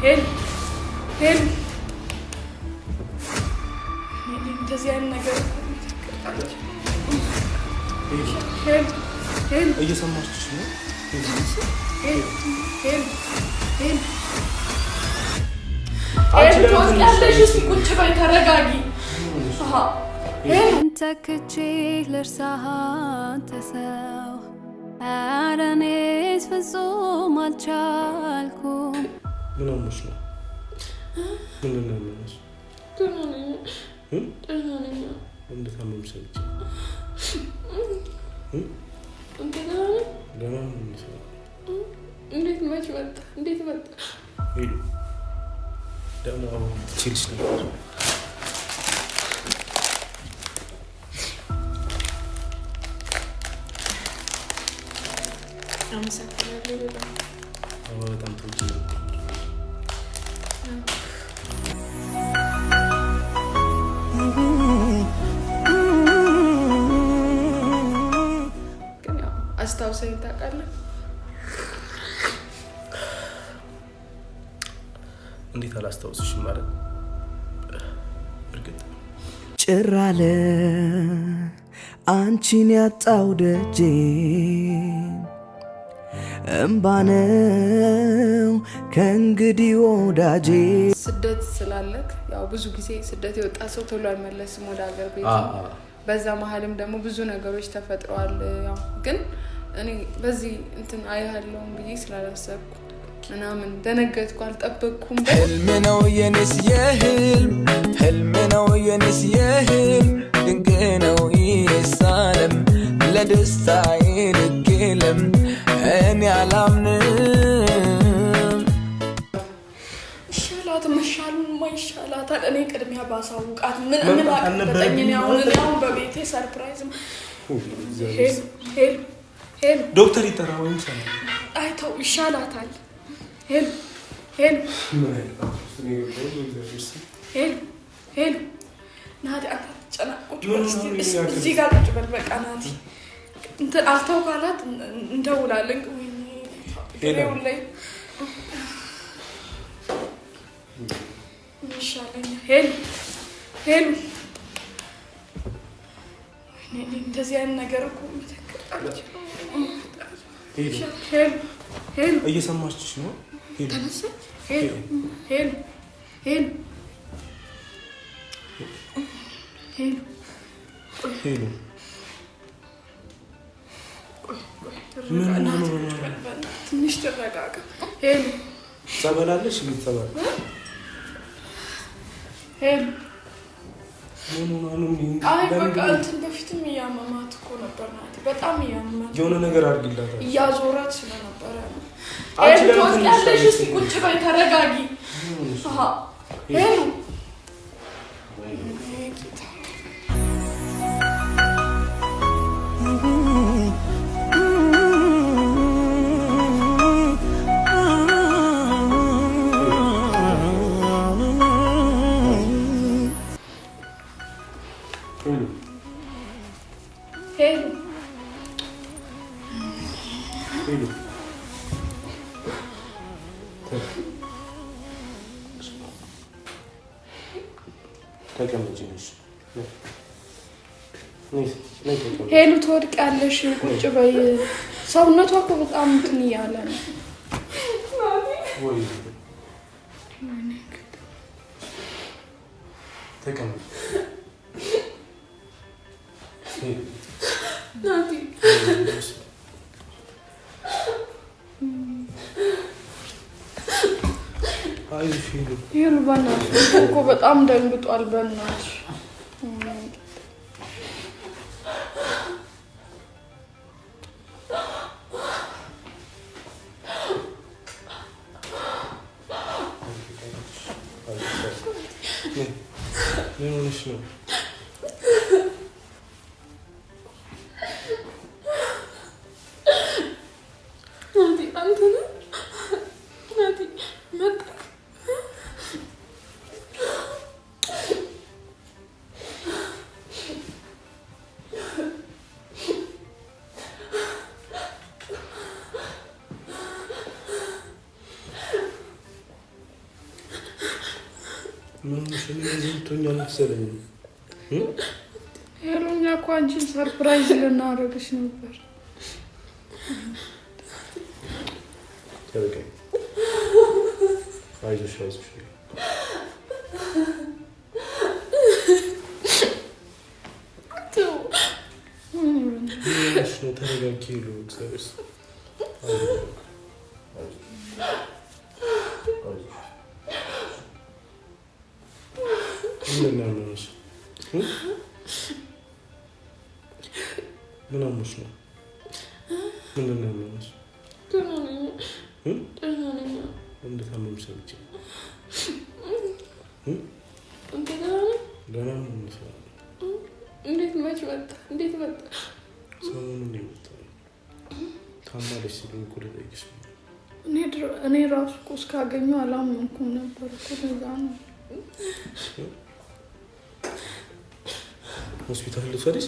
ሄል ሄል እንደዚህ አይነት ነገር ሄል ሄል እየሰማችሽ ነው? ሄል ሄል ሄል ትወስቂያለሽ። እስኪ ቁጭ በይ ተረጋጊ። አንተ ክቼ ልርሳህ አንተ ሰው ኧረ እኔስ ፍጹም አልቻልኩም። ምን ሆነሽ ነው? ምንድን ነው የሚሆነሽ? እንዴት አመመሽ? እንዴት መች መጣ? እንዴት መጣ? ሄዱ ደግሞ አሁን ትችልሽ ነበር። በጣም ተውጭ ነበር። ግን ያው አስታውሰኝ ታውቃለህ? እንዴት አላስታውስሽም ማለት እርግጥ ጭር አለ አንቺን ያጣው ደጄ እምባ ነው ከእንግዲህ ወዳጄ። ስደት ስላለክ ያው ብዙ ጊዜ ስደት የወጣ ሰው ቶሎ አይመለስም ወደ ሀገር ቤት። በዛ መሀልም ደግሞ ብዙ ነገሮች ተፈጥረዋል። ያው ግን እኔ በዚህ እንትን አይሃለሁም ብዬ ስላላሰብኩ ምናምን ደነገጥኩ፣ አልጠበቅኩም። ህልም ነው የኔስ የህልም ህልም ነው የኔስ የህልም ድንቅ ነው ይህስ ዓለም ለደስታዬ ልክ የለም እኔ አላምንም። ይሻላት መሻሉማ ይሻላታል። እኔ ቅድሚያ ባሳውቃት ምን አቀጠኝ? አሁን በቤቴ ሰርፕራይዝ ሄል ዶክተር ይጠራ ወይም ሰላም አይተው ይሻላታል። ሄል ሄል ሄል ሄል ናዲ አትጨናቆች እዚህ ጋር ቁጭ በል በቃ ናዲ እንትን አልተው ካላት እንደውላለን። ወይኔ ላይ ይሻለኛል። ሄል ሄል እንደዚህ አይነት ነገር እኮ መተከታለች። ሄል ሄል እየሰማችሽ ነው? ተነሳች። ሄል ሄል ሄል ሄል ሄል ትንሽ ተረጋጋ። ሄል ጸበላለሽ? ጸበል ሄል አይ በቃ እንትን በፊትም እያመማት እኮ ነበር ናት። በጣም እያመማት የሆነ ነገር አድርጊላታል። እያዞራት ስለነበረ ትወስቂያለሽ። እስኪ ቁጭ በይ ተረጋጊ። ሄሉ ሄሉ ትወድቂያለሽ። ቁጭ በይ። ሰውነቷ እኮ በጣም እንትን እያለ ነው። ሄሉ በእናትሽ እኮ በጣም ደንግጧል። በእናትሽ ነው? ምን እንደዚህ ትሆኛለሽ መሰለኝ ሄሎኛ እኮ አንቺን ሰርፕራይዝ ልናደርግሽ ነበር ተበቀኝ አይዞሽ ነው ተረጋጊ ነው እግዚአብሔር ምን አሞሽ ነው? ምንድን ነው ያመመሽ? እንዴት አመመሽ? እንዴት መች መጣ? እንዴት መጣ? ሰሞኑን ነው የመጣው። ታማለች ሲሉኝ እኮ ልጠይቅሽ ነው። እኔ ራሱ እኮ እስካገኘሁ አላመንኩም ነበር እኮ ለዛ ነው። ሆስፒታል ልትወስጂሽ?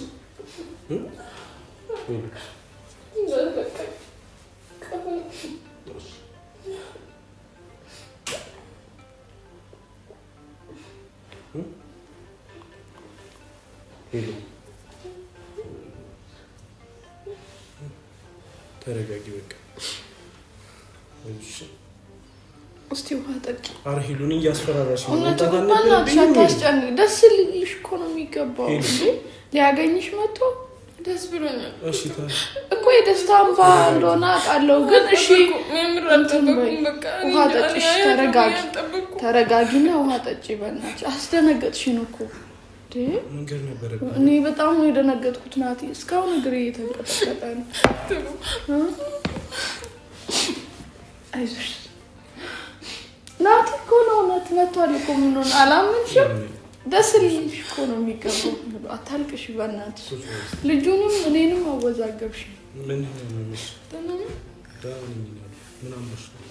ተረጋጊ በቃ። እስቲ ውሃ ጠጪ። ኧረ ሄሉን እያስፈራራሽ ነው። አታስጨንቅ። ደስ ልልሽ እኮ ነው የሚገባው። ሊያገኝሽ መጥቶ ደስ ብሎኛል እኮ የደስታ እንባ እንደሆነ አውቃለሁ። ግን እሺ ውሃ ጠጪሽ። ተረጋጊና ውሃ ጠጪ በእናትሽ። አስደነገጥሽን እኮ መንገድ ነበረ። እኔ በጣም ነው የደነገጥኩት ናቲ። እስካሁን እግሬ እየተንቀጠቀጠ ነው። አይዞሽ ናቲ እኮ ነው እውነት መቷል እኮ። ምን ሆነ አላመንሽም? ደስ ልልሽ እኮ ነው የሚገባው። አታልቅሽ በእናትሽ። ልጁንም እኔንም አወዛገብሽ። ምን ነው ምን አሞሽ ነው?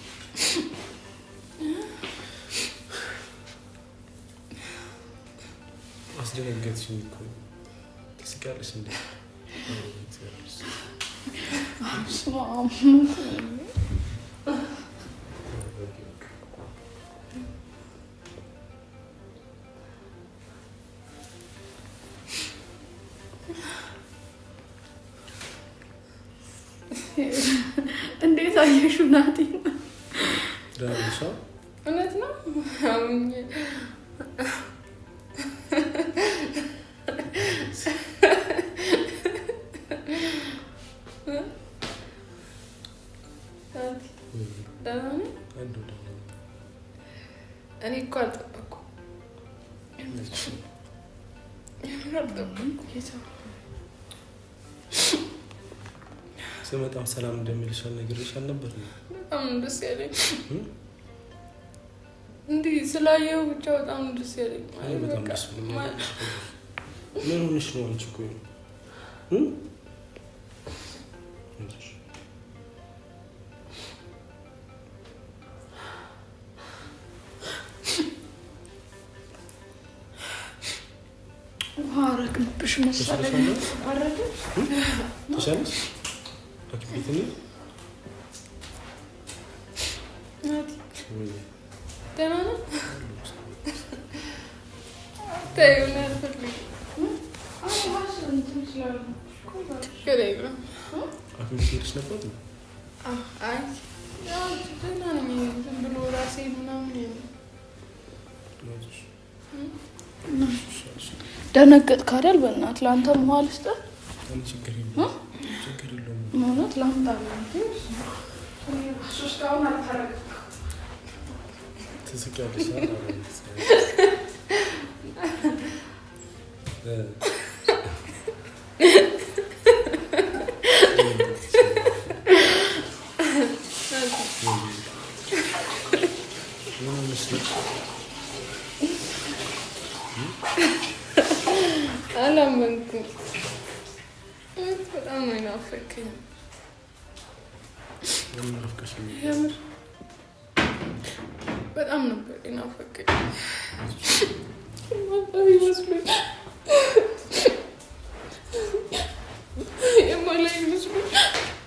አስደነገጥሽኝ እኮ። ትስቂያለሽ እንዴ? እንዴት አየሽው ናቲ? ዳንሻ እውነት ነው አሁን እኔ እኮ አልጠበኩም። ስመጣም ሰላም እንደሚልሽ አልነግሬሽ አልነበር? በጣም ደስ ያለኝ እንዲህ ስላየው ብቻ በጣም ደስ ያለኝ። በጣም ደስ ብሎኛል። ምን ሆነሽ ነው አንቺ? እኮ አረግብሽ መሰለኝ። አረግ ተሻለሽ? አክቢትኒ ናቲ ደህና ነው? ታየው ነው ያልፈልግ አክቢትኒሽ ነበር? አይ ያው ደህና ነኝ። ዝም ብሎ ራሴ ምናምን ደነገጥክ አይደል? በእናትህ ለአንተም ውሃ ልስጥህ? ችግር የለውም። እውነት ላምጣልህ? እስካሁን አልተረጋጋም። ትስቂያለሽ። አላመንኩም። በጣም ነው የናፈቀኝ። የምር በጣም ነበር የናፈቀኝ። ይመስሉኝ የማላይ ይመስሉኝ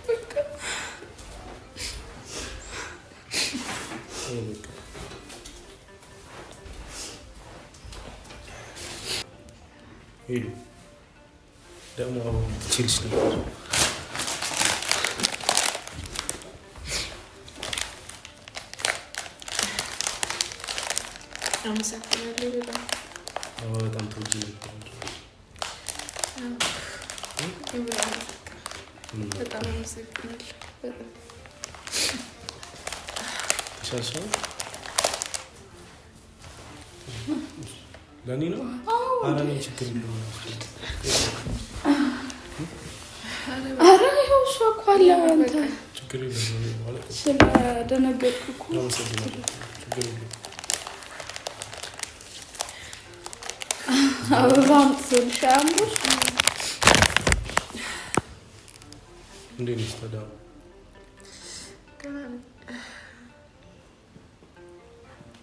በቃ ሄዱ ደግሞ አሁን ትችልሽ ነበር። አመሰግናለሁ በጣም በጣም ተወጂ ነበር። በጣም አመሰግናለሁ። በጣም ተሻሻለ ለኔ ነው። ኧረ እኔ ችግር የለውም። ኧረ ይኸው እሷ እኮ አለ አንተ ችግር የለውም ማለት ነው። ስለደነገጥኩ እኮ አመሰግናለሁ። ችግር የለውም። አበባ አምጥቶልሽ አያምርም? እንዴት ነሽ ታዲያ?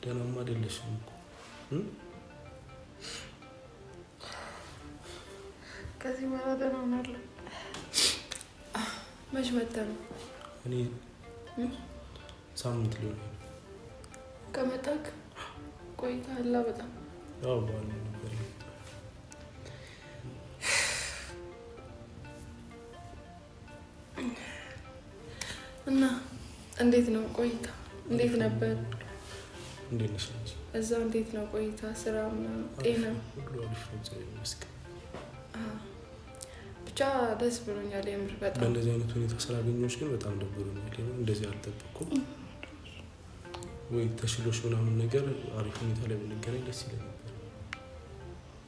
ደህናማ አይደለሽም እኮ ከዚህ በኋላ ደህና ሆናለሁ። መች መተህ ነው? እኔ ሳምንት ሊሆን ከመጣክ ቆይተሃል በጣም። አዎ ባል ነበር እና እንዴት ነው ቆይታ? እንዴት ነበር? እንዴት ነሽ? እዛ እንዴት ነው ቆይታ? ስራ ምናምን ጤና ሁሉ አሪፍ ነው እግዚአብሔር ይመስገን። ብቻ ደስ ብሎኛል የምር በጣም። በእንደዚህ አይነት ሁኔታ ስላገኘሁሽ ግን በጣም ደብሮኛል። እንደዚህ አልጠበቅኩም። ወይ ተሽሎሽ ምናምን ነገር አሪፍ ሁኔታ ላይ ብንገናኝ ደስ ይለኝ ነበር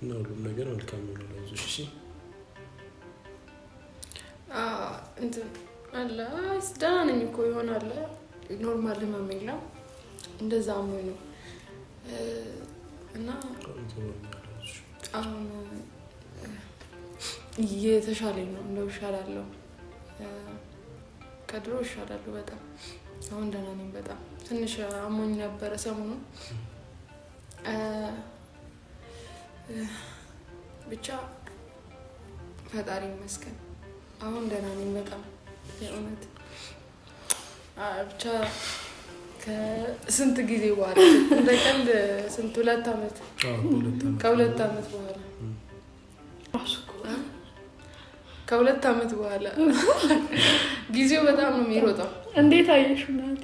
እና ሁሉም ነገር መልካም ይሆናል። አይዞሽ እሺ። እንትን አለ ደህና ነኝ እኮ ይሆናል። ኖርማል ህመም የለም እንደዛ ነው እና አሁን እየተሻለኝ ነው። እንደው እሻላለሁ፣ ከድሮ እሻላለሁ በጣም። አሁን ደህና ነኝ በጣም። ትንሽ አሞኝ ነበረ ሰሞኑን ብቻ ፈጣሪ ይመስገን አሁን ደህና ነኝ በጣም የእውነት። ብቻ ከስንት ጊዜ በኋላ እንደ ቀልድ ስንት 2 ዓመት ከ2 ዓመት በኋላ ከ2 ዓመት በኋላ ጊዜው በጣም ነው የሚሮጠው። እንዴት አየሽው ናቲ?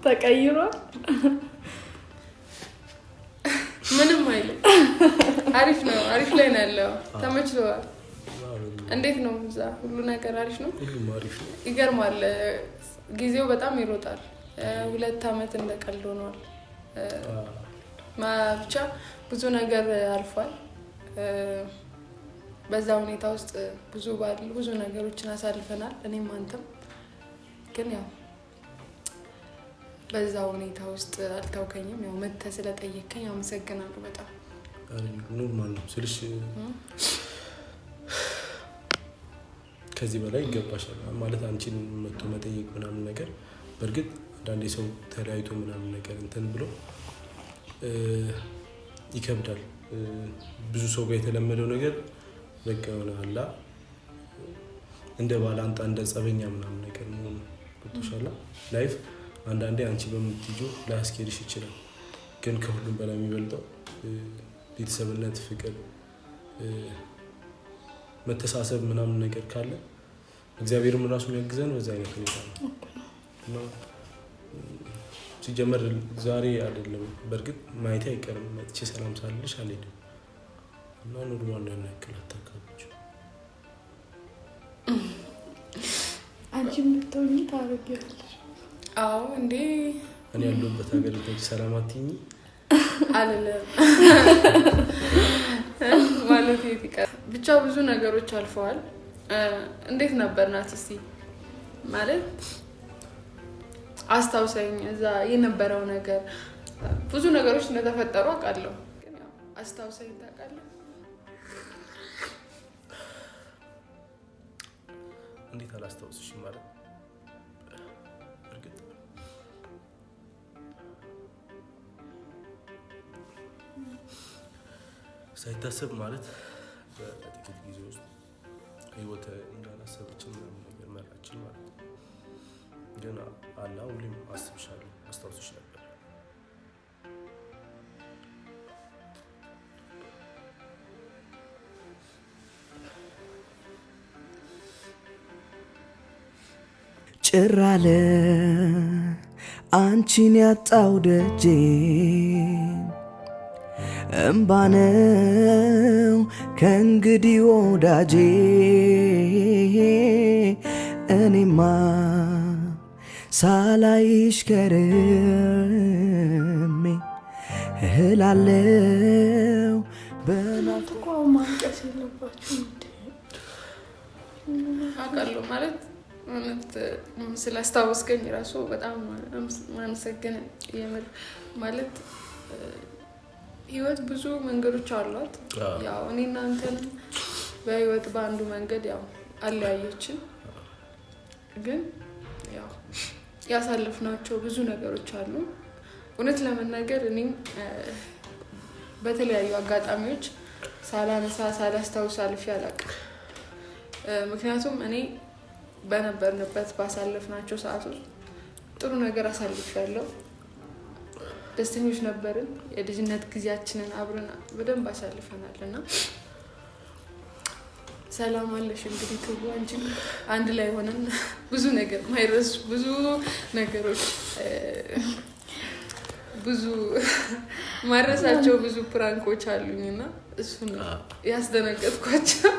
ተቀይሯል? ምንም አይልም። አሪፍ ነው። አሪፍ ላይ ነው ያለው። ተመችቶዋል? እንዴት ነው እዛ ሁሉ ነገር አሪፍ ነው? ሁሉም አሪፍ ነው። ይገርማል። ጊዜው በጣም ይሮጣል። 2 ዓመት እንደቀልድ ሆኗል። ብቻ ብዙ ነገር አልፏል። በዛ ሁኔታ ውስጥ ብዙ ነገሮችን አሳልፈናል። እኔም አንተም ግን ያው በዛ ሁኔታ ውስጥ አልታውከኝም። ያው መተህ ስለጠየከኝ አመሰግናለሁ በጣም። ኖርማል ነው ስልሽ ከዚህ በላይ ይገባሻል ማለት አንቺን መጥቶ መጠየቅ ምናምን ነገር። በእርግጥ አንዳንዴ ሰው ተለያይቶ ምናምን ነገር እንትን ብሎ ይከብዳል። ብዙ ሰው ጋር የተለመደው ነገር በቃ የሆነ አላ እንደ ባላንጣ እንደ ጸበኛ ምናምን ነገር መሆኑ ገብቶሻል። ላይፍ አንዳንዴ አንቺ በምትይጂው ላያስኬድሽ ይችላል። ግን ከሁሉም በላይ የሚበልጠው ቤተሰብነት፣ ፍቅር፣ መተሳሰብ ምናምን ነገር ካለ እግዚአብሔርም ራሱ የሚያግዘን በዛ አይነት ሁኔታ ነው እና ሲጀመር ዛሬ አይደለም በእርግጥ ማየቴ አይቀርም መጥቼ ሰላም ሳልልሽ አልሄድም እና ኖርማል ነው ያክል አታካብች። አንቺም ብትሆኚ ታረጊያለሽ። አዎ እንዴ እኔ ያለሁበት ሀገር ልጅ ሰላም አትይኝ አልልም ማለት ይጥቀር። ብቻ ብዙ ነገሮች አልፈዋል። እንዴት ነበር ናት? እስቲ ማለት አስታውሰኝ። እዛ የነበረው ነገር ብዙ ነገሮች እንደተፈጠሩ አውቃለሁ፣ ግን ያው አስታውሰኝ። ታውቃለህ? እንዴት አላስታውስሽም ማለት እርግጥ ሳይታሰብ ማለት በጥቂት ጊዜ ውስጥ ህይወት እንዳላሰበችን ነገር መራችን ማለት ነው። ግን አላ ሁሌም አስብሻለሁ፣ አስታውስሽ ነበር። ጭራለ አንቺን ያጣው ደጄ እምባነው ከእንግዲህ ወዳጄ እኔማ ሳላይሽ ከርሜ እህላለው በናፍቆ ማንቀስ የለባችሁ አቃለው ማለት ስላስታወስከኝ ራሱ በጣም ማመሰግን የምር ማለት ህይወት ብዙ መንገዶች አሏት ያው እኔና አንተን በህይወት ባንዱ መንገድ ያው አለያየችን ግን ያው ያሳለፍናቸው ብዙ ነገሮች አሉ እውነት ለመናገር እኔም በተለያዩ አጋጣሚዎች ሳላነሳ ሳላስታውስ አልፌ አላውቅም ምክንያቱም እኔ በነበርንበት ባሳለፍናቸው ሰዓቶች ጥሩ ነገር አሳልፌያለሁ ደስተኞች ነበርን የልጅነት ጊዜያችንን አብረን በደንብ አሳልፈናልና ሰላም አለሽ እንግዲህ አንቺ አንድ ላይ ሆነን ብዙ ነገር ማይረስ ብዙ ነገሮች ብዙ ማረሳቸው ብዙ ፕራንኮች አሉኝና እሱን ያስደነገጥኳቸው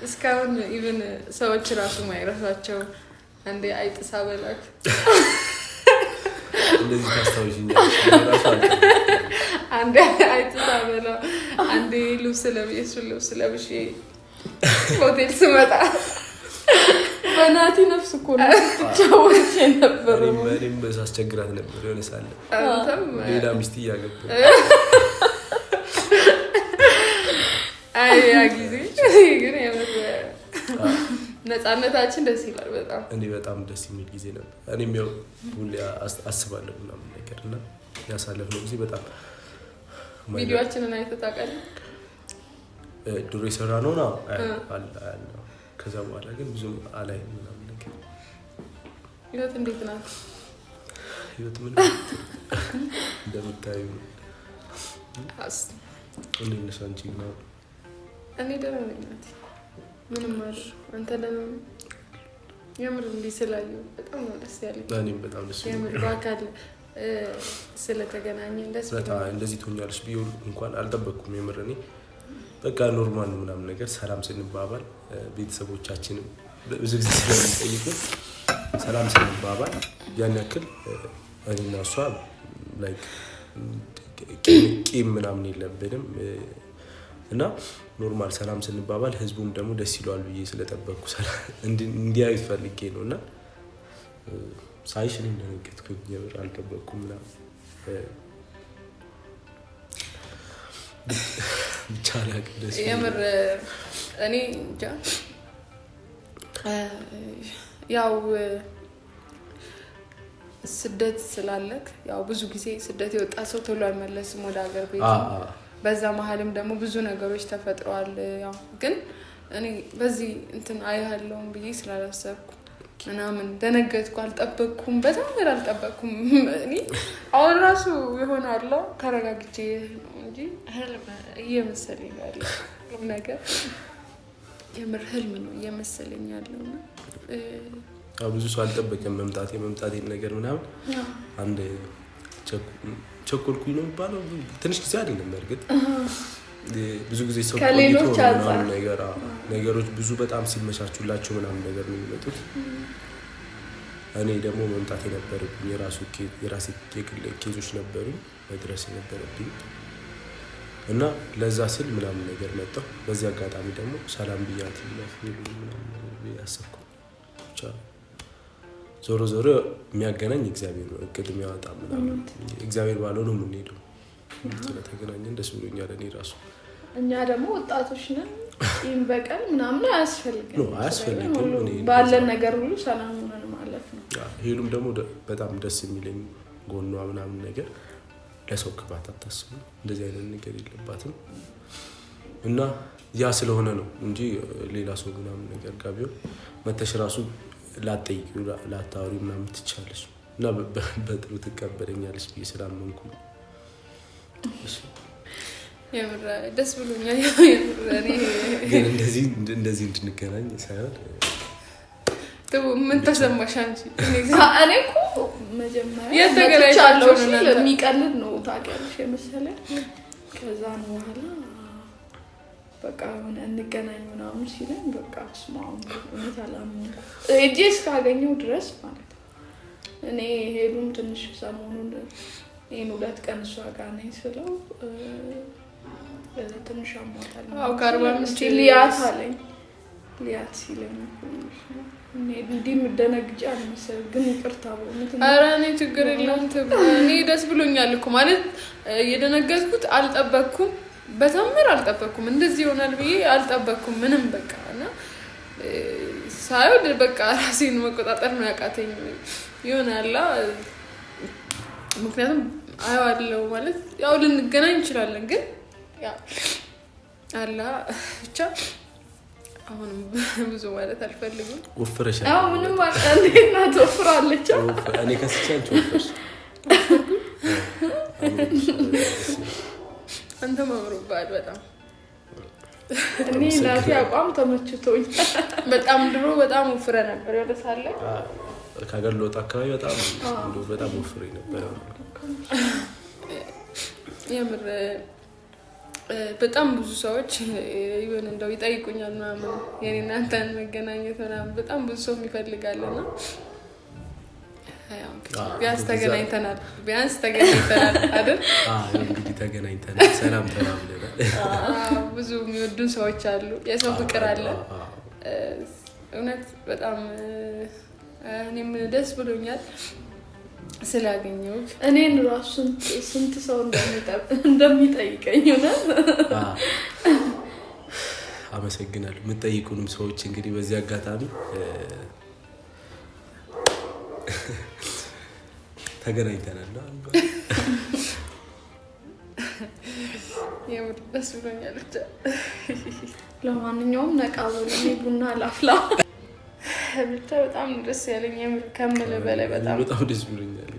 እስካሁን ኢቭን ሰዎች ራሱ ማይረሳቸው አንዴ አይጥሳ በላክ እንደዚህ ታስታውሽኛል አንዴ አይጥሳ በላ አንዴ ልብስ ለብሼ ሆቴል ስመጣ በናቲ ነፍስ እኮ ነው ተጫወች ነበር እኔም በሳስቸግራት ነበር የሆነ ሳለ አንተም ሌላ ሚስት ያገባ አይ ያ ጊዜ ግን የምር ነፃነታችን ደስ ይላል በጣም እኔ በጣም ደስ የሚል ጊዜ ነበር እኔም ያው ሁሌ አስባለሁ ምናምን ነገርና ያሳለፍነው ጊዜ በጣም ቪዲዮአችንን አይተህ ታውቃለህ ድሮ የሰራነው ነው ከዛ በኋላ ግን ብዙ አላይ ምናምን ነገር ህይወት እንዴት ናት ህይወት ምን እንደምታዩ እንዴት ነሽ አንቺ ነው እኔ ደህና ነኝ ምንም ማለት አንተ ደህና ነህ የምር እንዲህ ስላየሁ በጣም ነው ደስ ያለኝ እኔም በጣም ደስ ያለኝ የምር በአካል ስለተገናኘን ደስ በጣም እንደዚህ ትሆኛለሽ ቢሆን እንኳን አልጠበቅኩም የምር እኔ በቃ ኖርማል ምናምን ነገር ሰላም ስንባባል ቤተሰቦቻችንም ብዙ ጊዜ ስለሚጠይቁ ሰላም ስንባባል ያን ያክል እኔና እሷ ላይክ ቂም ምናምን የለብንም እና ኖርማል ሰላም ስንባባል ህዝቡም ደግሞ ደስ ይለዋል ብዬ ስለጠበቅኩ እንዲያዩ ፈልጌ ነውና ሳይሽ እኔ እንደነገጥኩኝ የምር አልጠበቅኩም ምናምን ብቻላክ ደስ የምር እኔ እንጃ ያው ስደት ስላለክ ያው ብዙ ጊዜ ስደት የወጣ ሰው ቶሎ አይመለስም ወደ ሀገር ቤት በዛ መሀልም ደግሞ ብዙ ነገሮች ተፈጥረዋል ያው ግን እኔ በዚህ እንትን አይሃለውም ብዬ ስላላሰብኩ ምናምን ደነገጥኩ አልጠበቅኩም በጣም አልጠበቅኩም እኔ አሁን ራሱ ይሆናል ተረጋግቼ ነው እንጂ ህልም እየመሰለኝ ያለው ነገር የምር ህልም ነው እየመሰለኝ ያለውና ብዙ ሰው አልጠበቀም መምጣቴን ነገር ምናምን አንድ ቸኮልኩኝ ነው የሚባለው ትንሽ ጊዜ አይደለም እርግጥ ብዙ ጊዜ ሰው ከሌሎች ነገሮች ብዙ በጣም ሲመቻቹላቸው ምናምን ነገር ነው የሚመጡት እኔ ደግሞ መምጣት የነበረብኝ የራሴ ኬዞች ነበሩ መድረስ የነበረብኝ እና ለዛ ስል ምናምን ነገር መጣሁ በዚህ አጋጣሚ ደግሞ ሰላም ብያት ምናምን ያሰብኩ ብቻ ዞሮ የሚያገናኝ እግዚአብሔር ነው እቅድ የሚያወጣ ምናምን እግዚአብሔር ባለው ነው የምንሄደው ስለተገናኘን ደስ ብሎኛል እኔ ራሱ እኛ ደግሞ ወጣቶች ነን ይሄን በቀል ምናምን አያስፈልግም ባለን ነገር ሁሉ ሰላም ሆነን ማለት ነው ሄሉም ደግሞ በጣም ደስ የሚለኝ ጎኗ ምናምን ነገር ለሰው ክፋት አታስቡ እንደዚህ አይነት ነገር የለባትም እና ያ ስለሆነ ነው እንጂ ሌላ ሰው ምናምን ነገር ጋር ቢሆን መተሽ ራሱ ላጠይቂው ላታወሪ ምናምን ትቻለሽ እና በጥሩ ትቀበለኛለሽ ብዬ ስላመንኩ የምር ደስ ብሎኛል ግን እንደዚህ እንድንገናኝ ሳይሆን ምን ተሰማሽ አንቺ? እኔ እኮ መጀመሪያ የተገናኛችሁ የሚቀልድ ነው ታውቂያለሽ የመሰለኝ። ከዛ ነው በኋላ በቃ ሆነ እንገናኝ ምናምን ሲለኝ በቃ ስማም እውነት አላመንኩም እጄ እስካገኘው ድረስ ማለት ነው። እኔ ሄዱም ትንሽ ሰሞኑን ይሄን 2 ቀን እሷ ጋር ነኝ ስለው ትንሽ አሟታል። አው ካርባምስቲ ሊያት አለኝ ሊያት ሲለኝ እኔ እንዲህ ምደነግጫ አልመሰል ግን ይቅርታ በእውነት ኧረ እኔ ችግር የለውም እኔ ደስ ብሎኛል እኮ ማለት የደነገጥኩት አልጠበቅኩም በተምር አልጠበቅኩም እንደዚህ ይሆናል ብዬ አልጠበቅኩም ምንም በቃ እና ሳይወድ በቃ ራሴን መቆጣጠር ነው ያቃተኝ ይሆናል ምክንያቱም አይዋለው ማለት ያው ልንገናኝ እንችላለን ግን ያው አላ ብቻ አሁንም ብዙ ማለት አልፈልግም ወፍረሻል አው ምንም አንዴና ተወፍራለች እኔ ከስቻንቹ ወፍረሽ አንተ ማምሮባል በጣም እኔ ላፊ አቋም ተመችቶኝ በጣም ድሮ በጣም ወፍረ ነበር ያለሳለ ካገር ለወጣ አካባቢ በጣም ወፍሬ ነበር የምር በጣም ብዙ ሰዎች ይሁን እንደው ይጠይቁኛል ምናምን የኔና አንተን መገናኘት ምናምን በጣም ብዙ ሰው ይፈልጋልና ቢያንስ ተገናኝተናል አይደል? እንግዲህ ተገናኝተናል ሰላም ተባብለናል። ብዙ የሚወዱን ሰዎች አሉ የሰው ፍቅር አለ እውነት በጣም እኔም ደስ ብሎኛል ስላገኘሁት እኔን ራሱ ስንት ሰው እንደሚጠይቀኝ ነው አመሰግናለሁ የምትጠይቁንም ሰዎች እንግዲህ በዚህ አጋጣሚ ተገናኝተናል የምር ደስ ብሎኛል ለማንኛውም ነቃ በለኝ ቡና ላፍላ ብቻ በጣም ደስ ያለኝ የምር ከመለ በላይ በጣም ደስ ብሎኛል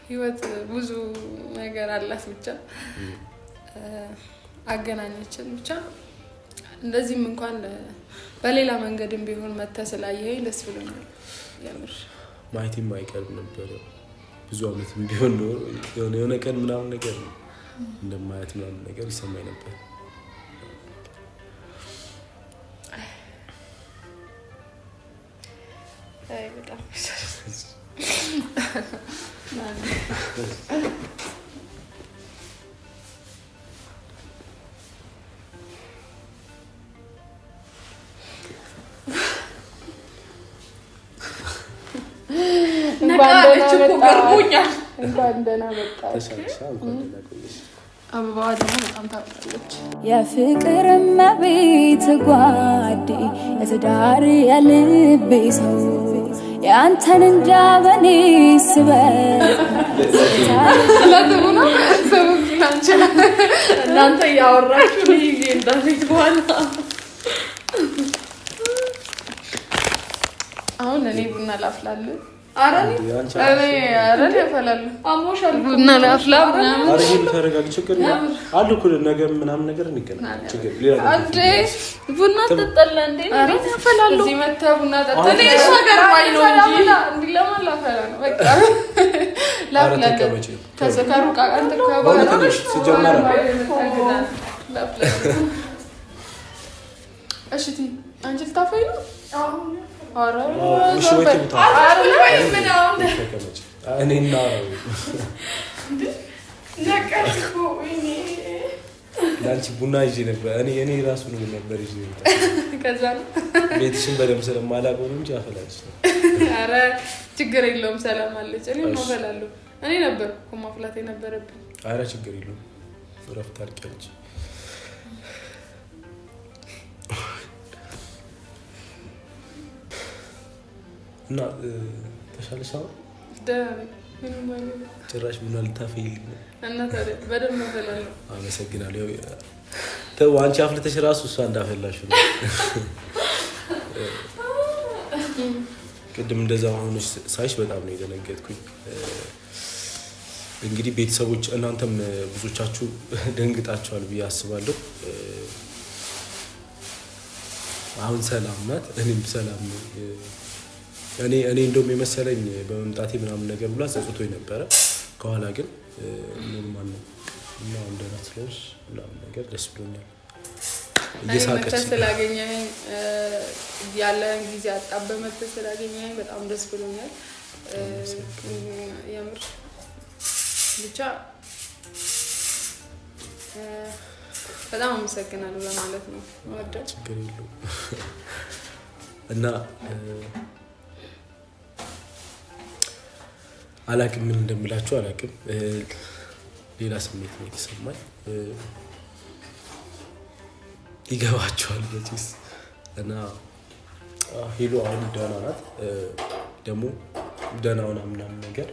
ህይወት ብዙ ነገር አላት ብቻ አገናኘችን ብቻ እንደዚህም እንኳን በሌላ መንገድም ቢሆን መተስላየኝ ደስ ብሎኛል የምር ማይቲም አይቀርም ነበር ብዙ አመትም ቢሆን ነው የሆነ ቀን ምናምን ነገር እንደማያት ምናምን ነገር ይሰማኝ ነበር አይ በጣም ነቃለች እኮ ገርሞኛል እንኳን ደህና መጣሽ አበባዋ ደግሞ በጣም ታውቃለች የፍቅር እመቤት ጓዴ የትዳር የልቤ ሰው ያንተን እንጃ በኔ ስበብ ለተቡና ሰውንቻ እናንተ ያወራችሁ ይሄ እንዳለች በኋላ አሁን እኔ ቡና ላፍላለሁ አረኔ ያፈላል አሞሻል ቡና ላፍላ ምናምን አረጋግ ተረጋግ ችግር አሉ እኮ ነገ ምናምን ነገር እንገናኝ ችግር ሌላ አንዴ ቡና ተጠጣለ እንዴ እንዴት ያፈላሉ እዚህ መታ ቡና ተጠጣለ እኔ እሱ ነገር ባይ ነው እንጂ እንዴ ለማን ላፈላ ነው በቃ ላፍላ ተዘካሩ ቃንተ ከባለ ሲጀመር እሺ አንቺ ልታፈይ ነው አረ እሺ ወይ ተውታ ወይ ምን አሁን እኔና ነቀርኩ እኔ ላንቺ ቡና ይዤ ነበር እኔ ራሱ ነው ነበር ይዤ ከዛ ቤትሽን በደም ስለማላውቀው እንጂ አፈላልሽ ነው አረ ችግር የለውም ሰላም አለች እኔ ማፈላለው እኔ ነበር እኮ ማፍላት የነበረብኝ አረ ችግር የለውም ረፍት አድርጊያለሽ እና ተሻለሽ አሁን ጭራሽ ቡና ልታፈይልኝ ነው እና ታዲያ በደንብ አፈላለሁ አመሰግናለሁ ተው አንቺ አፍልተሽ ራሱ እሷ እንዳፈላሽ ነው ቅድም እንደዛ ሆነሽ ሳይሽ በጣም ነው የደነገጥኩኝ እንግዲህ ቤተሰቦች እናንተም ብዙዎቻችሁ ደንግጣችኋል ብዬ አስባለሁ አሁን ሰላም ናት፣ እኔም ሰላም ነኝ። እኔ እንደውም የመሰለኝ በመምጣቴ ምናምን ነገር ብላ ጸጽቶኝ ነበረ። ከኋላ ግን ኖርማል ነው እና እንደናት ስለሽ ምናምን ነገር ደስ ብሎኛል። እየሳቀች ስላገኘኸኝ ያለን ጊዜ አጣበህ መጥተህ ስላገኘኸኝ በጣም ደስ ብሎኛል። የምር ብቻ በጣም አመሰግናለሁ ለማለት ነው ወደው ችግር የለውም እና አላቅም ምን እንደምላችሁ አላቅም። ሌላ ስሜት ነው የተሰማኝ። ይገባችኋል በዚህ እና ሄሎ አሁን ደህና ናት። ደግሞ ደህና ሆና ምናምን ነገር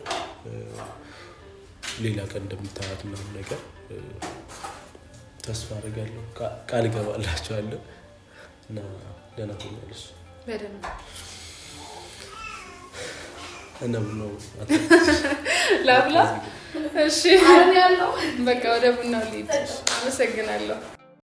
ሌላ ቀን እንደምታያት ምናምን ነገር ተስፋ አደርጋለሁ፣ ቃል እገባላችኋለሁ እና ደህና ትሆኛለሽ በደንብ እና ቡናው ላብላ። እሺ በቃ ወደ ቡናው ልሂድ። አመሰግናለሁ።